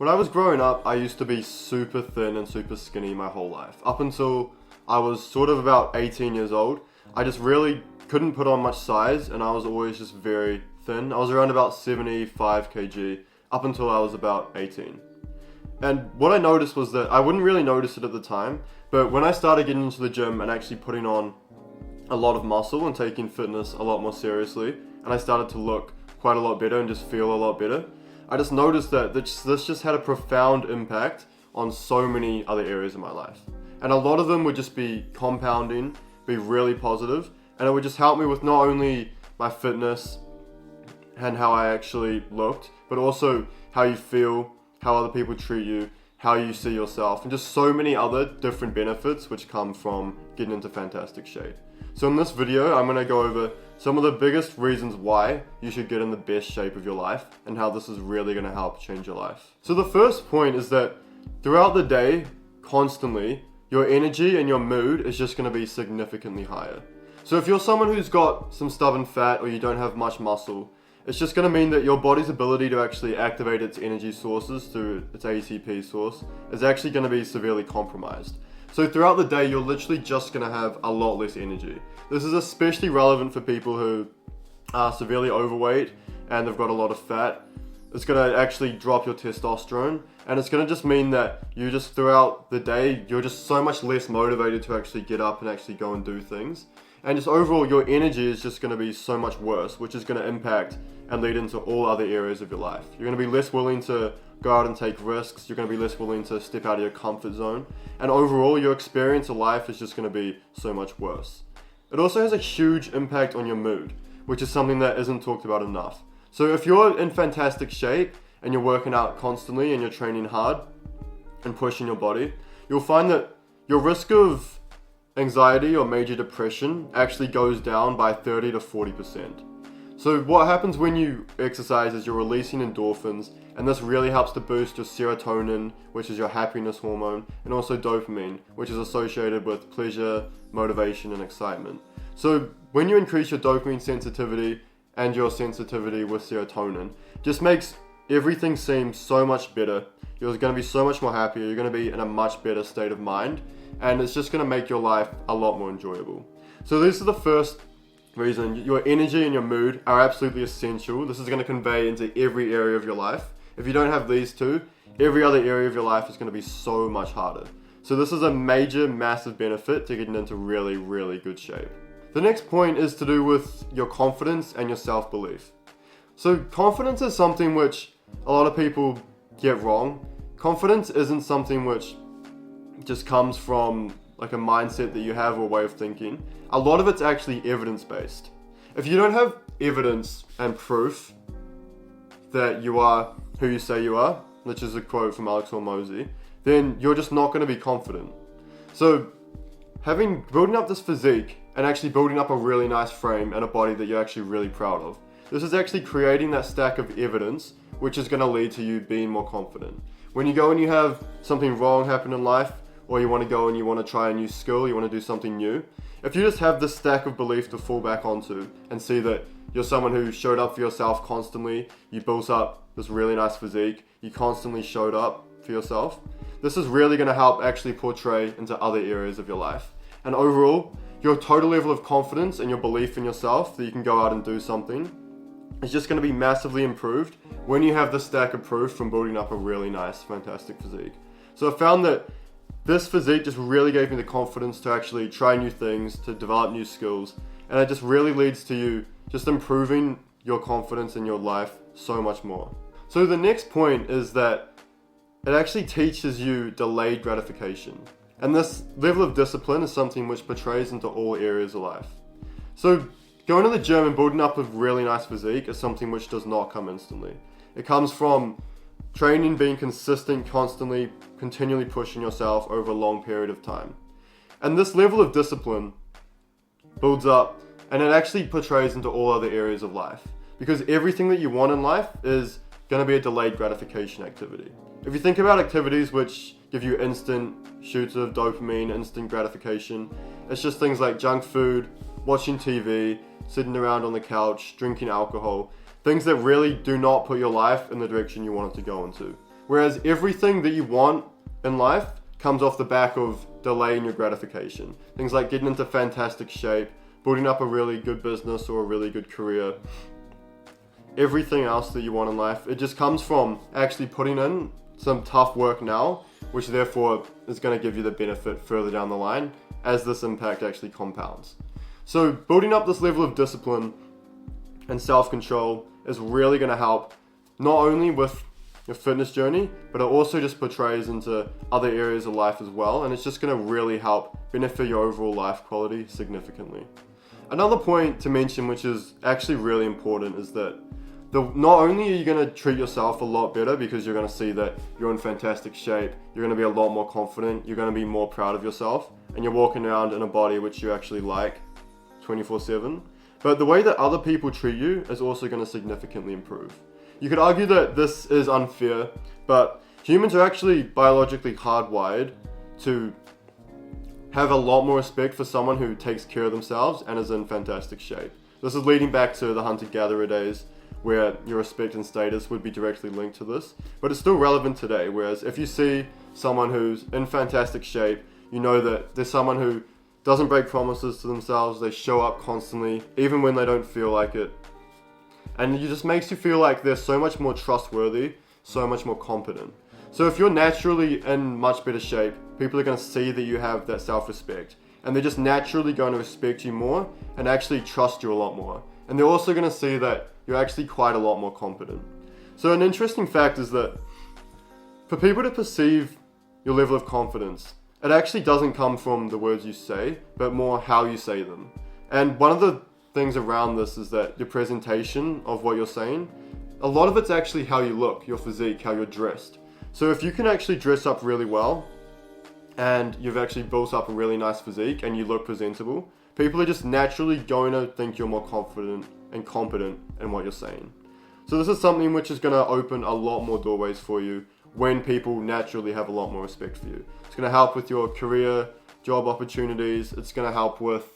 When I was growing up, I used to be super thin and super skinny my whole life. Up until I was sort of about 18 years old, I just really couldn't put on much size and I was always just very thin. I was around about 75 kg up until I was about 18. And what I noticed was that I wouldn't really notice it at the time, but when I started getting into the gym and actually putting on a lot of muscle and taking fitness a lot more seriously, and I started to look quite a lot better and just feel a lot better, I just noticed that this just had a profound impact on so many other areas of my life. And a lot of them would just be compounding, be really positive, and it would just help me with not only my fitness and how I actually looked, but also how you feel, how other people treat you, how you see yourself, and just so many other different benefits which come from getting into fantastic shape. So in this video, I'm going to go over some of the biggest reasons why you should get in the best shape of your life and how this is really going to help change your life. So the first point is that throughout the day, constantly, your energy and your mood is just going to be significantly higher. So if you're someone who's got some stubborn fat or you don't have much muscle, it's just going to mean that your body's ability to actually activate its energy sources through its ATP source is actually going to be severely compromised. So throughout the day, you're literally just going to have a lot less energy. This is especially relevant for people who are severely overweight and they've got a lot of fat. It's going to actually drop your testosterone, and it's going to just mean that you just throughout the day, you're just so much less motivated to actually get up and actually go and do things. And just overall, your energy is just going to be so much worse, which is going to impact and lead into all other areas of your life. You're going to be less willing to go out and take risks. You're going to be less willing to step out of your comfort zone. And overall, your experience of life is just going to be so much worse. It also has a huge impact on your mood, which is something that isn't talked about enough. So if you're in fantastic shape and you're working out constantly and you're training hard and pushing your body, you'll find that your risk of anxiety or major depression actually goes down by 30 to 40%. So what happens when you exercise is you're releasing endorphins, and this really helps to boost your serotonin, which is your happiness hormone, and also dopamine, which is associated with pleasure, motivation, and excitement. So when you increase your dopamine sensitivity and your sensitivity with serotonin, just makes everything seem so much better. You're going to be so much more happier, you're going to be in a much better state of mind, and it's just going to make your life a lot more enjoyable. So this is the first reason. Your energy and your mood are absolutely essential. This is going to convey into every area of your life. If you don't have these two, every other area of your life is going to be so much harder. So this is a major, massive benefit to getting into really, really good shape. The next point is to do with your confidence and your self-belief. So confidence is something which a lot of people get wrong. Confidence isn't something which just comes from like a mindset that you have or way of thinking. A lot of it's actually evidence-based. If you don't have evidence and proof that you are who you say you are, which is a quote from Alex Hormozi, then you're just not going to be confident. So building up this physique and actually building up a really nice frame and a body that you're actually really proud of, this is actually creating that stack of evidence which is going to lead to you being more confident. When you go and you have something wrong happen in life, or you want to go and you want to try a new skill, you want to do something new, if you just have this stack of belief to fall back onto and see that you're someone who showed up for yourself constantly, you built up this really nice physique, you constantly showed up for yourself, this is really going to help actually portray into other areas of your life. And overall, your total level of confidence and your belief in yourself that you can go out and do something is just going to be massively improved when you have the stack of proof from building up a really nice, fantastic physique. So I found that this physique just really gave me the confidence to actually try new things, to develop new skills, and it just really leads to you just improving your confidence in your life so much more. So the next point is that it actually teaches you delayed gratification. And this level of discipline is something which portrays into all areas of life. So going to the gym and building up a really nice physique is something which does not come instantly. It comes from training, being consistent, constantly, continually pushing yourself over a long period of time. And this level of discipline builds up and it actually portrays into all other areas of life. Because everything that you want in life is going to be a delayed gratification activity. If you think about activities which give you instant shoots of dopamine, instant gratification, it's just things like junk food, watching TV, sitting around on the couch, drinking alcohol, things that really do not put your life in the direction you want it to go into. Whereas everything that you want in life comes off the back of delaying your gratification. Things like getting into fantastic shape, building up a really good business or a really good career. Everything else that you want in life, it just comes from actually putting in some tough work now, which therefore is going to give you the benefit further down the line as this impact actually compounds. So building up this level of discipline and self-control is really going to help not only with your fitness journey, but it also just portrays into other areas of life as well, and it's just going to really help benefit your overall life quality significantly. Another point to mention, which is actually really important, is that not only are you going to treat yourself a lot better because you're going to see that you're in fantastic shape, you're going to be a lot more confident, you're going to be more proud of yourself, and you're walking around in a body which you actually like 24/7, but the way that other people treat you is also going to significantly improve. You could argue that this is unfair, but humans are actually biologically hardwired to have a lot more respect for someone who takes care of themselves and is in fantastic shape. This is leading back to the hunter-gatherer days, where your respect and status would be directly linked to this, but it's still relevant today. Whereas if you see someone who's in fantastic shape, you know that there's someone who doesn't break promises to themselves, they show up constantly, even when they don't feel like it. And it just makes you feel like they're so much more trustworthy, so much more competent. So if you're naturally in much better shape, people are going to see that you have that self-respect, and they're just naturally going to respect you more and actually trust you a lot more. And they're also going to see that you're actually quite a lot more competent. So an interesting fact is that for people to perceive your level of confidence, it actually doesn't come from the words you say, but more how you say them. And one of the things around this is that your presentation of what you're saying, a lot of it's actually how you look, your physique, how you're dressed. So if you can actually dress up really well and you've actually built up a really nice physique and you look presentable, people are just naturally going to think you're more confident and competent in what you're saying. So this is something which is going to open a lot more doorways for you when people naturally have a lot more respect for you. It's going to help with your career, job opportunities. It's going to help with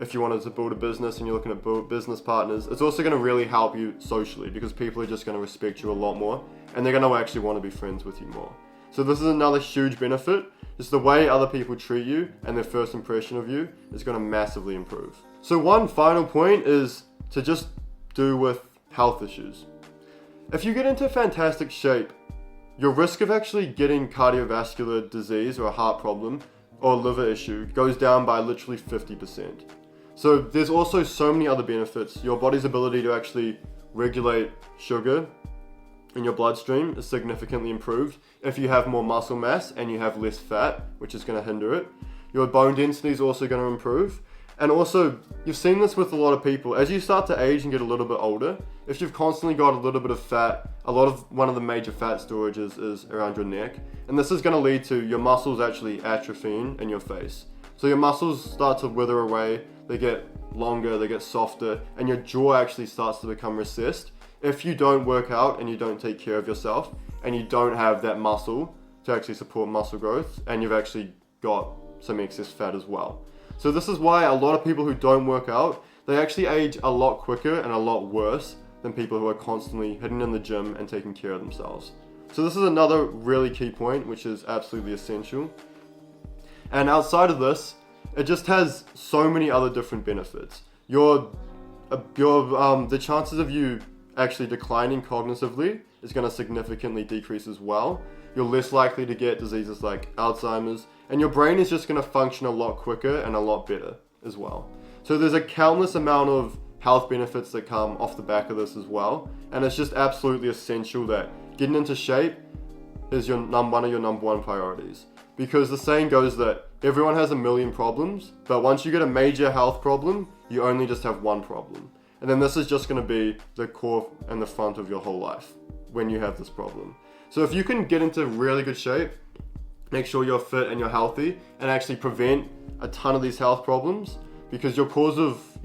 if you wanted to build a business and you're looking at business partners. It's also going to really help you socially because people are just going to respect you a lot more and they're going to actually want to be friends with you more. So this is another huge benefit. Just the way other people treat you and their first impression of you is going to massively improve. So one final point is to just do with health issues. If you get into fantastic shape, your risk of actually getting cardiovascular disease or a heart problem or liver issue goes down by literally 50%. So there's also so many other benefits. Your body's ability to actually regulate sugar in your bloodstream is significantly improved if you have more muscle mass and you have less fat, which is going to hinder it. Your bone density is also going to improve. And also, you've seen this with a lot of people. As you start to age and get a little bit older, if you've constantly got a little bit of fat, one of the major fat storages is around your neck. And this is going to lead to your muscles actually atrophying in your face. So your muscles start to wither away, they get longer, they get softer, and your jaw actually starts to become recessed if you don't work out and you don't take care of yourself and you don't have that muscle to actually support muscle growth and you've actually got some excess fat as well. So this is why a lot of people who don't work out, they actually age a lot quicker and a lot worse than people who are constantly hitting in the gym and taking care of themselves. So this is another really key point, which is absolutely essential. And outside of this, it just has so many other different benefits. The chances of you actually declining cognitively is going to significantly decrease as well. You're less likely to get diseases like Alzheimer's, and your brain is just going to function a lot quicker and a lot better as well. So there's a countless amount of health benefits that come off the back of this as well, and it's just absolutely essential that getting into shape is one of your number one priorities. Because the saying goes that everyone has a million problems, but once you get a major health problem, you only just have one problem. And then this is just going to be the core and the front of your whole life when you have this problem. So if you can get into really good shape, make sure you're fit and you're healthy, and actually prevent a ton of these health problems, because your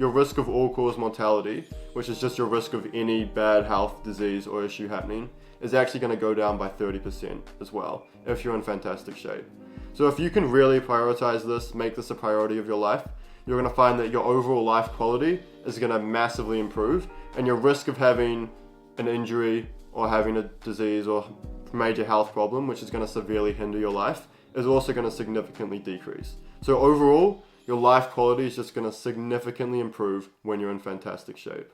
risk of all-cause mortality, which is just your risk of any bad health disease or issue happening, is actually going to go down by 30% as well if you're in fantastic shape. So if you can really prioritize this, make this a priority of your life, you're going to find that your overall life quality is going to massively improve, and your risk of having an injury or having a disease or major health problem, which is going to severely hinder your life, is also going to significantly decrease. So overall, your life quality is just going to significantly improve when you're in fantastic shape.